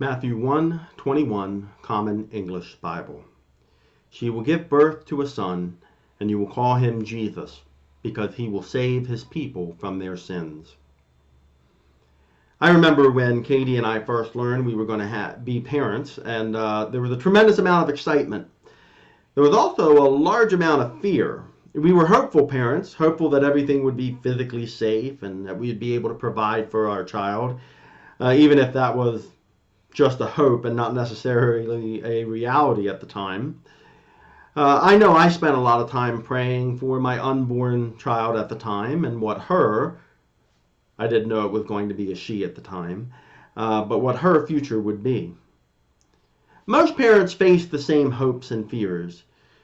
Matthew 1:21, Common English Bible. She will give birth to a son, and you will call him Jesus, because he will save his people from their sins. I remember when Katie and I first learned we were going to be parents, and there was a tremendous amount of excitement. There was also a large amount of fear. We were hopeful parents, hopeful that everything would be physically safe and that we'd be able to provide for our child, even if that was just a hope and not necessarily a reality at the time. I know I spent a lot of time praying for my unborn child at the time and I didn't know it was going to be a she at the time, but what her future would be. Most parents face the same hopes and fears.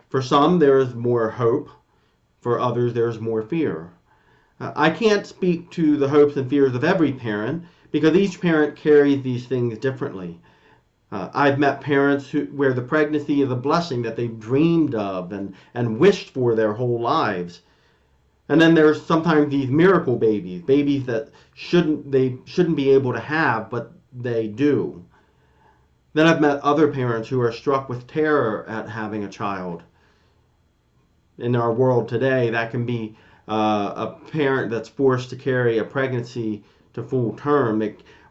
For some, there is more hope. For others, there's more fear. I can't speak to the hopes and fears of every parent because each parent carries these things differently. I've met parents where the pregnancy is a blessing that they've dreamed of and wished for their whole lives. And then there's sometimes these miracle babies that they shouldn't be able to have, but they do. Then I've met other parents who are struck with terror at having a child. In our world today, that can be a parent that's forced to carry a pregnancy to full term.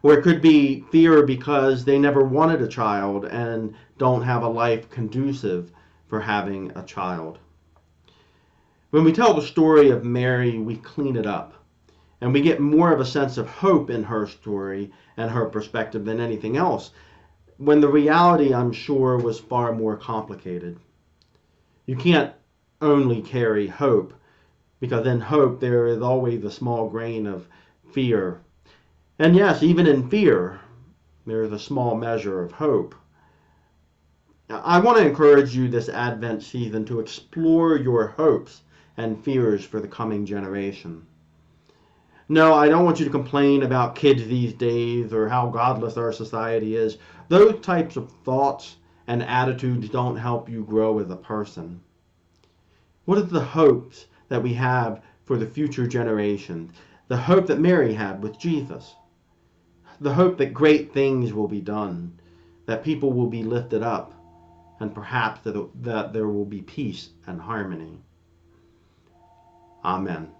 Or it could be fear because they never wanted a child and don't have a life conducive for having a child. When we tell the story of Mary, we clean it up. And we get more of a sense of hope in her story and her perspective than anything else, when the reality, I'm sure, was far more complicated. You can't only carry hope, because in hope there is always a small grain of fear. And yes, even in fear, there is a small measure of hope. I want to encourage you this Advent season to explore your hopes and fears for the coming generation. No, I don't want you to complain about kids these days or how godless our society is. Those types of thoughts and attitudes don't help you grow as a person. What are the hopes that we have for the future generations? The hope that Mary had with Jesus. The hope that great things will be done, that people will be lifted up, and perhaps that there will be peace and harmony. Amen.